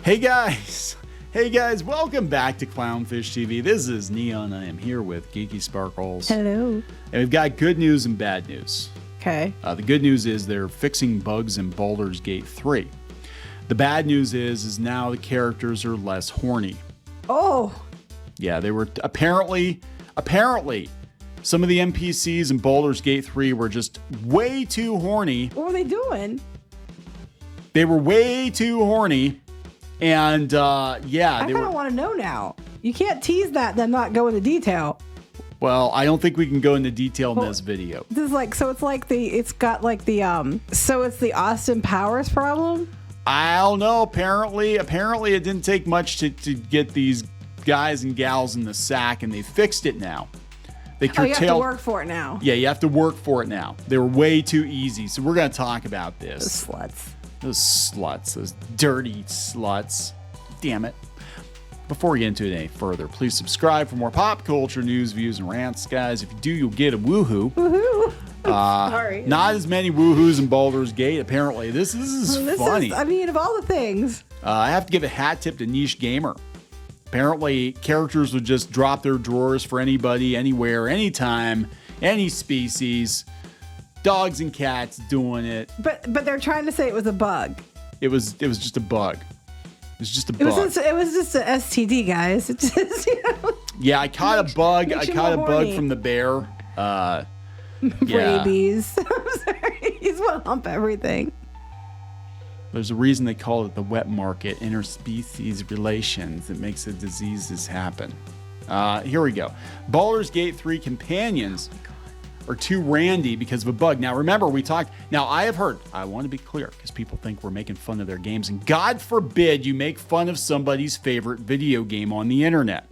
Hey guys, welcome back to Clownfish TV. This is Neon. I am here with Geeky Sparkles. Hello. And we've got good news and bad news. Okay. The good news is they're fixing bugs in Baldur's Gate 3. The bad news is now the characters are less horny. Oh. Yeah, they were apparently some of the NPCs in Baldur's Gate 3 were just way too horny. What were they doing? They were way too horny. And yeah, I kind of want to know now. You can't tease that and then not go into detail. Well, I don't think we can go into detail in this video. This is like, so it's like it's the Austin Powers problem? I don't know. Apparently it didn't take much to get these guys and gals in the sack, and they fixed it now. They curtailed. You have to work for it now. Yeah, you have to work for it now. They were way too easy. So we're going to talk about this. Those sluts. Those dirty sluts. Damn it. Before we get into it any further, please subscribe for more pop culture news, views, and rants, guys. If you do, you'll get a woohoo. Woohoo. Sorry. Not as many woohoos in Baldur's Gate, apparently. This is funny. Of all the things. I have to give a hat tip to Niche Gamer. Apparently, characters would just drop their drawers for anybody, anywhere, anytime, any species. Dogs and cats doing it. But they're trying to say it was a bug. It was just a bug. It was just a bug. It was just an STD, guys. It just, Yeah, I caught a bug. I caught a bug from the bear. Rabies. I'm sorry. He's want to hump everything. There's a reason they call it the wet market, interspecies relations that makes the diseases happen. Here we go. Baldur's Gate 3 companions are too randy because of a bug. Now, remember, we talked. Now, I have heard, I want to be clear because people think we're making fun of their games, and God forbid you make fun of somebody's favorite video game on the internet.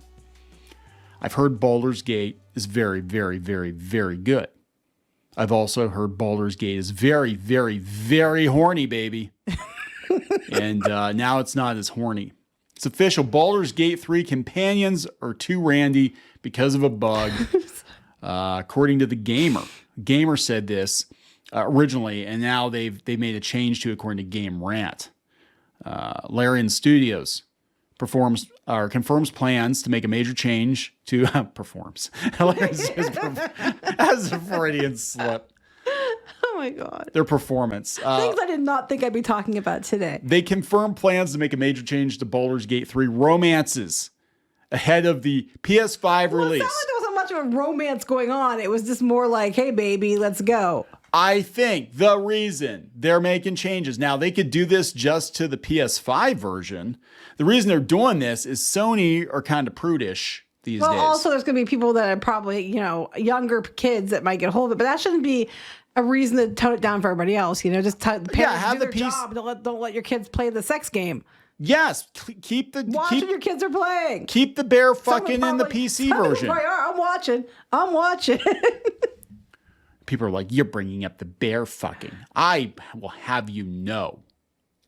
I've heard Baldur's Gate is very, very, very, very good. I've also heard Baldur's Gate is very, very, very horny, baby. And now it's not as horny. It's official. Baldur's Gate 3 companions are too randy because of a bug. According to the Gamer. Gamer said this originally, and now they've made a change to it according to Game Rant. Larian Studios confirms plans to make a major change to performs. As a Freudian slip. Oh my God. Their performance. Things I did not think I'd be talking about today. They confirmed plans to make a major change to Baldur's Gate 3 romances ahead of the PS5 release. It sounded like there wasn't much of a romance going on. It was just more like, hey, baby, let's go. I think the reason they're making changes, now they could do this just to the PS5 version. The reason they're doing this is Sony are kind of prudish these days. Also, there's going to be people that are probably, younger kids that might get a hold of it, but that shouldn't be a reason to tone it down for everybody else. Just the parents do their job. Don't let your kids play the sex game. Yes, watch what your kids are playing. Keep the bear fucking in the PC version. I'm watching. People are like, you're bringing up the bear fucking. I will have you know,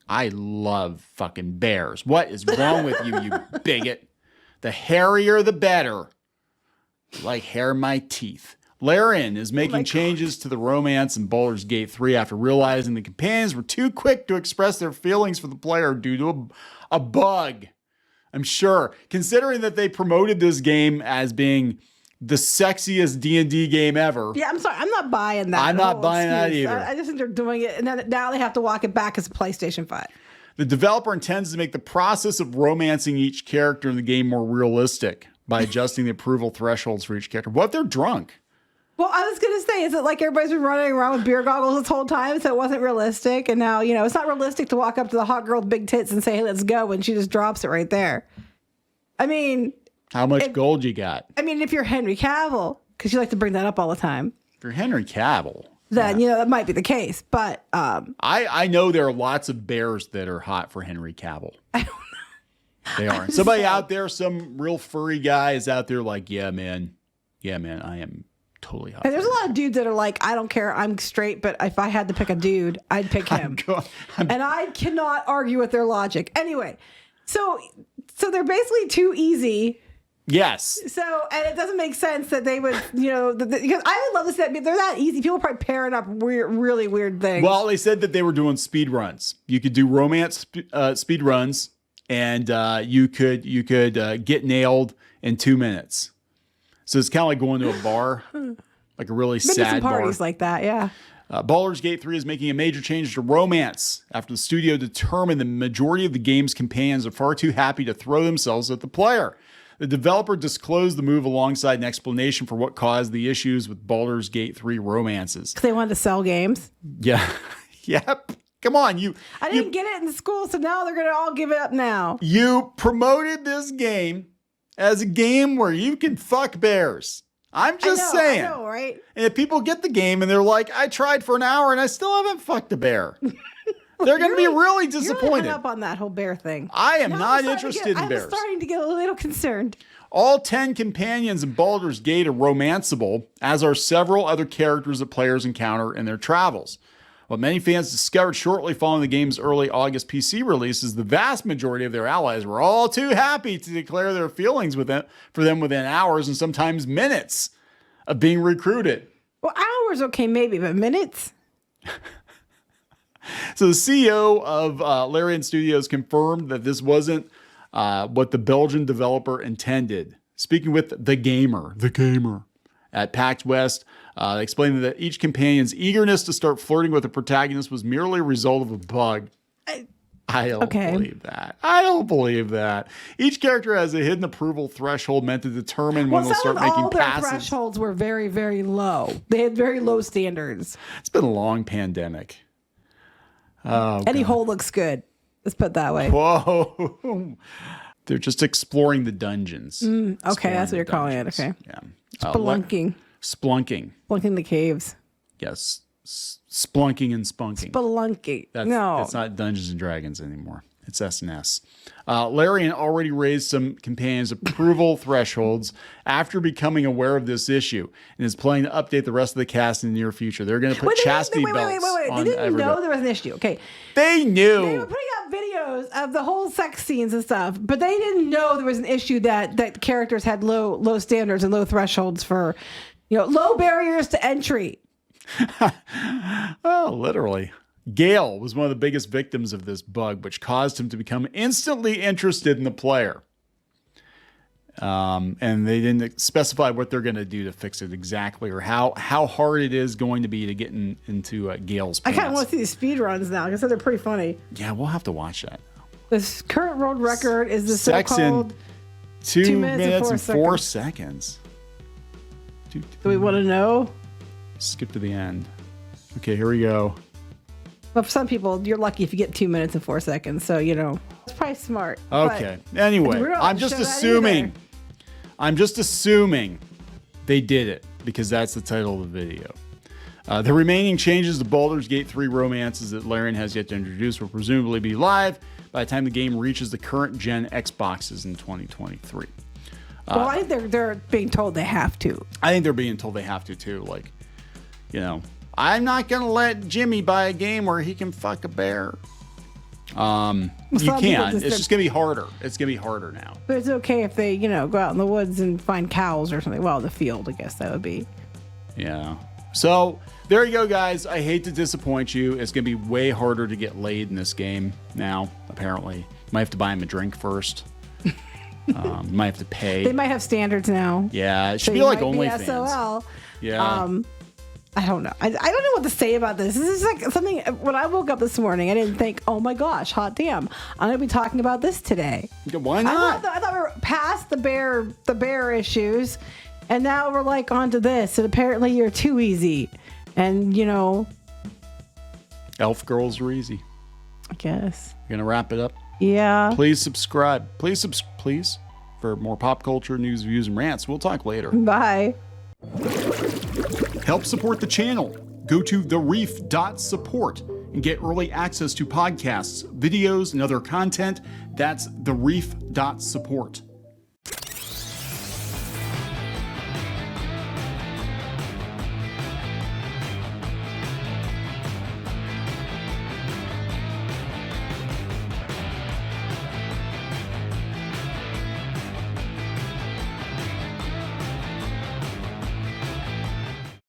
I love fucking bears. What is wrong with you, you bigot? The hairier, the better. Like hair in my teeth. Larian is making changes to the romance in Baldur's Gate 3 after realizing the companions were too quick to express their feelings for the player due to a bug. I'm sure, considering that they promoted this game as being the sexiest D&D game ever. Yeah, I'm sorry. I'm not buying that. I'm not buying that either. I just think they're doing it, and then now they have to walk it back as a PlayStation 5. The developer intends to make the process of romancing each character in the game more realistic by adjusting the approval thresholds for each character. What if they're drunk? Well, I was going to say, is it like everybody's been running around with beer goggles this whole time, so it wasn't realistic? And now, it's not realistic to walk up to the hot girl with big tits and say, hey, let's go, and she just drops it right there. I mean... How much gold you got? I mean, if you're Henry Cavill, because you like to bring that up all the time. If you're Henry Cavill... Then, that might be the case, but... I know there are lots of bears that are hot for Henry Cavill. I don't know. They are. Somebody out there, some real furry guy is out there like, yeah, man, I am... totally hot. And there's a lot of dudes that are like, I don't care, I'm straight, but if I had to pick a dude, I'd pick him. And I cannot argue with their logic. Anyway, so they're basically too easy. Yes. So, and it doesn't make sense that they would, because I would love to say they're that easy. People probably pairing up really weird things. Well, they said that they were doing speed runs. You could do romance speed runs and you could get nailed in 2 minutes. So it's kind of like going to a bar, like a really Been to sad some bar. parties like that, yeah. Baldur's Gate 3 is making a major change to romance after the studio determined the majority of the game's companions are far too happy to throw themselves at the player. The developer disclosed the move alongside an explanation for what caused the issues with Baldur's Gate 3 romances. Because they wanted to sell games. Yeah. Yep. Come on. I didn't get it in school, so now they're going to all give it up now. You promoted this game as a game where you can fuck bears. I'm just saying. I know, right? And if people get the game and they're like, I tried for an hour and I still haven't fucked a bear, they're going to be really disappointed. You're really hung up on that whole bear thing. I am not interested in bears. I'm starting to get a little concerned. All 10 companions in Baldur's Gate are romanceable, as are several other characters that players encounter in their travels. What many fans discovered shortly following the game's early August PC release is the vast majority of their allies were all too happy to declare their feelings for them within hours and sometimes minutes of being recruited. Well, hours, okay, maybe, but minutes? So the CEO of Larian Studios confirmed that this wasn't what the Belgian developer intended. Speaking with the gamer at PAX West, explaining that each companion's eagerness to start flirting with the protagonist was merely a result of a bug. I don't believe that. I don't believe that. Each character has a hidden approval threshold meant to determine when they'll start making all their passes. thresholds were very, very low. They had very low standards. It's been a long pandemic. Any hole looks good. Let's put it that way. Whoa. They're just exploring the dungeons. Okay, that's what you're calling it. Okay. Yeah. Spelunking. Splunking. Spelunking the caves. Yes. Splunking and spunking. Spelunking. That's not Dungeons and Dragons anymore. It's SNS. Larian already raised some companions' approval thresholds after becoming aware of this issue and is planning to update the rest of the cast in the near future. They're going to put chastity belts on They didn't know everybody. there was an issue. Okay. They knew. They were putting out videos of the whole sex scenes and stuff, but they didn't know there was an issue that characters had low standards and low thresholds for, low barriers to entry. Oh, literally. Gale was one of the biggest victims of this bug, which caused him to become instantly interested in the player. And they didn't specify what they're going to do to fix it exactly, or how hard it is going to be to get into Gale's pants. I kind of want to see these speed runs now because they're pretty funny. Yeah, we'll have to watch that. The current world record is the Sex so-called in 2 minutes and 4 seconds. Do we want to know? Skip to the end. Okay, here we go. But for some people, you're lucky if you get 2 minutes and 4 seconds. So, it's probably smart. Okay. Anyway, I'm just assuming they did it because that's the title of the video. The remaining changes to Baldur's Gate 3 romances that Larian has yet to introduce will presumably be live by the time the game reaches the current gen Xboxes in 2023. Well, I think they're being told they have to. I think they're being told they have to too. Like, I'm not going to let Jimmy buy a game where he can fuck a bear. You can. It's just going to be harder. It's going to be harder now. But it's okay if they, go out in the woods and find cows or something. Well, in the field, I guess that would be. Yeah. So there you go, guys. I hate to disappoint you. It's going to be way harder to get laid in this game now, apparently. You might have to buy him a drink first. You might have to pay. They might have standards now. Yeah. It should be like OnlyFans. SOL. Yeah. I don't know. I don't know what to say about this. This is like something, when I woke up this morning, I didn't think, oh my gosh, hot damn, I'm going to be talking about this today. Why not? I thought we were past the bear issues, and now we're like onto this, and apparently you're too easy. And, Elf girls are easy. I guess. You're going to wrap it up? Yeah. Please subscribe. Please, for more pop culture news, views, and rants. We'll talk later. Bye. Help support the channel. Go to thereef.support and get early access to podcasts, videos, and other content. That's thereef.support.